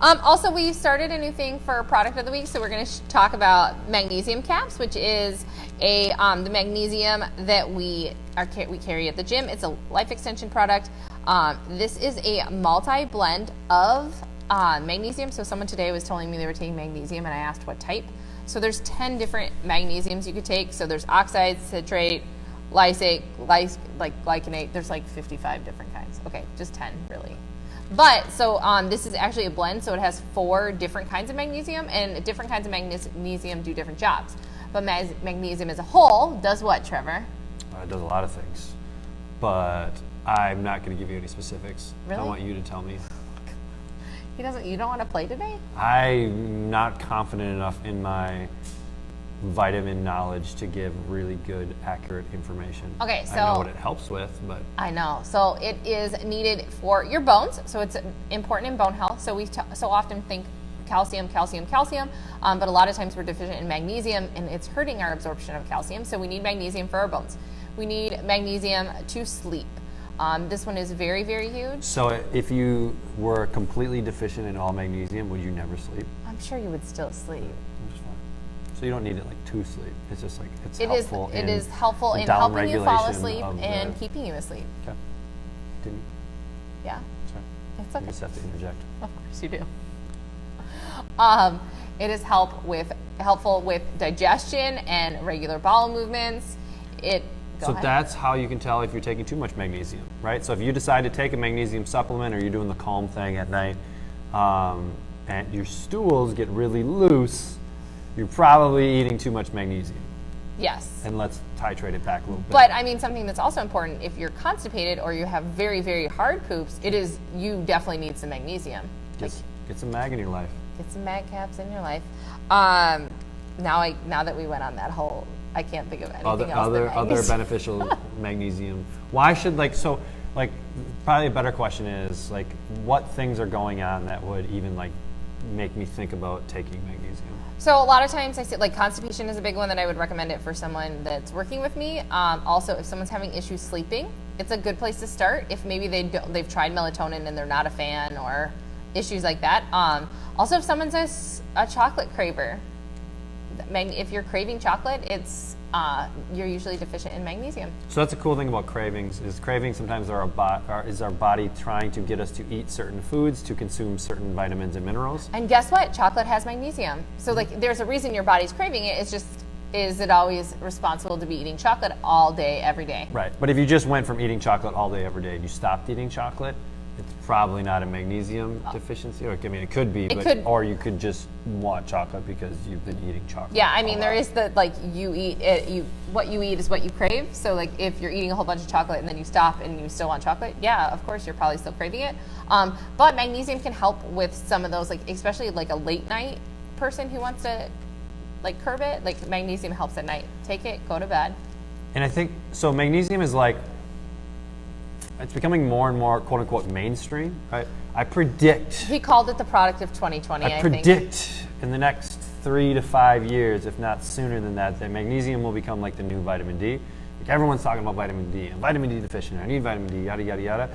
Also, we started a new thing for product of the week, so we're going to talk about magnesium caps, which is the magnesium that we carry at the gym. It's a life extension product. This is a multi-blend of magnesium. So someone today was telling me they were taking magnesium, and I asked what type. So there's 10 different magnesiums you could take. So there's oxide, citrate, lysate, glycinate. There's like 55 different kinds. Okay, just 10 really. But so this is actually a blend, so it has 4 different kinds of magnesium, and different kinds of magnesium do different jobs. But magnesium as a whole does what, Trevor? It does a lot of things, but I'm not going to give you any specifics. Really? I want you to tell me. You don't want to play today? I'm not confident enough in my vitamin knowledge to give really good, accurate information. Okay, so I know what it helps with, but I know. So it is needed for your bones. So it's important in bone health. So we so often think calcium, but a lot of times we're deficient in magnesium, and it's hurting our absorption of calcium. So we need magnesium for our bones. We need magnesium to sleep. This one is very, very huge. So if you were completely deficient in all magnesium, would you never sleep? I'm sure you would still sleep. So you don't need it like to sleep. It's just like it is helpful in helping you fall asleep and keeping you asleep. Okay. Didn't you? Yeah. Sorry. It's okay. You just have to interject. Of course you do. It is helpful with digestion and regular bowel movements. So that's how you can tell if you're taking too much magnesium, right? So if you decide to take a magnesium supplement, or you're doing the calm thing at night, and your stools get really loose, you're probably eating too much magnesium. Yes. And let's titrate it back a little bit. But I mean, something that's also important, if you're constipated or you have very, very hard poops, you definitely need some magnesium. Get some mag in your life. Get some mag caps in your life. Now that we went on that whole, I can't think of anything else. Other beneficial magnesium. Why should probably a better question is what things are going on that would even make me think about taking magnesium? So a lot of times I say constipation is a big one that I would recommend it for someone that's working with me. Also, if someone's having issues sleeping, it's a good place to start. If maybe they've tried melatonin and they're not a fan, or issues like that. Also, if someone's a chocolate craver, if you're craving chocolate, you're usually deficient in magnesium. So that's a cool thing about cravings. Cravings sometimes is our body trying to get us to eat certain foods, to consume certain vitamins and minerals. And guess what? Chocolate has magnesium. So there's a reason your body's craving it. It's just, is it always responsible to be eating chocolate all day, every day? Right. But if you just went from eating chocolate all day, every day, and you stopped eating chocolate, it's probably not a magnesium deficiency. Or, I mean, it could be, or you could just want chocolate because you've been eating chocolate. Yeah, I mean, there is what you eat is what you crave. So if you're eating a whole bunch of chocolate and then you stop and you still want chocolate, yeah, of course you're probably still craving it. But magnesium can help with some of those, especially a late night person who wants to curb it. Magnesium helps at night. Take it, go to bed. And I think so. Magnesium is it's becoming more and more "quote unquote" mainstream. Right? I predict. He called it the product of 2020. I predict in the next 3 to 5 years, if not sooner than that magnesium will become the new vitamin D. Everyone's talking about vitamin D. I'm vitamin D deficient. I need vitamin D. Yada yada yada.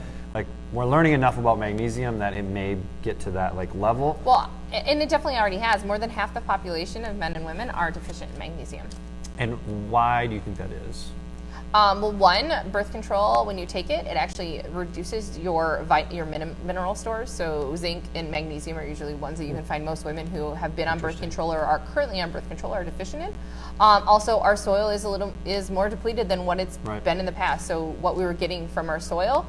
We're learning enough about magnesium that it may get to that level. Well, and it definitely already has. More than half the population of men and women are deficient in magnesium. And why do you think that is? Well, one, birth control, when you take it, it actually reduces your mineral stores. So zinc and magnesium are usually ones that you can find most women who have been on birth control or are currently on birth control are deficient in. Also, our soil is more depleted than what it's been in the past. So what we were getting from our soil,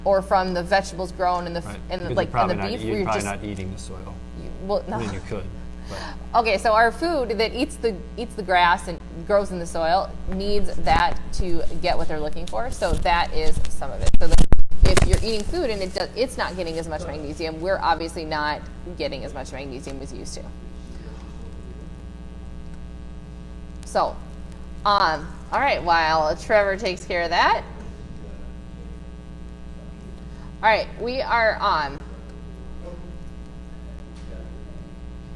or from the vegetables grown in the beef, you're probably not eating the soil. Well, no. I mean, you could. Okay, so our food that eats the grass and grows in the soil needs that to get what they're looking for. So that is some of it. So if you're eating food and it's not getting as much magnesium, we're obviously not getting as much magnesium as used to. So, all right, while Trevor takes care of that. All right, we are on.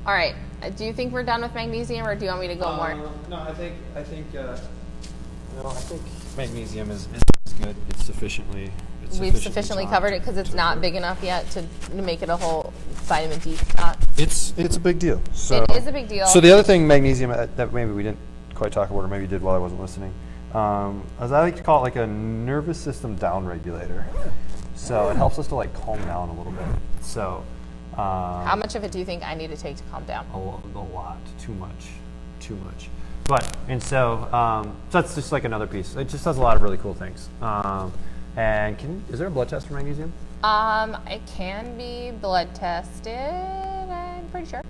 All right. Do you think we're done with magnesium, or do you want me to go more? No, I think magnesium is good. We've sufficiently covered it because it's not big enough yet to make it a whole vitamin D. It's a big deal. So, it is a big deal. So the other thing, magnesium, that maybe we didn't quite talk about, or maybe you did while I wasn't listening, as I like to call it, like a nervous system down regulator. So it helps us to like calm down a little bit. So how much of it do you think I need to take to calm down? A lot, too much. But so that's just like another piece. It just does a lot of really cool things. And is there a blood test for magnesium? It can be blood tested. I'm pretty sure.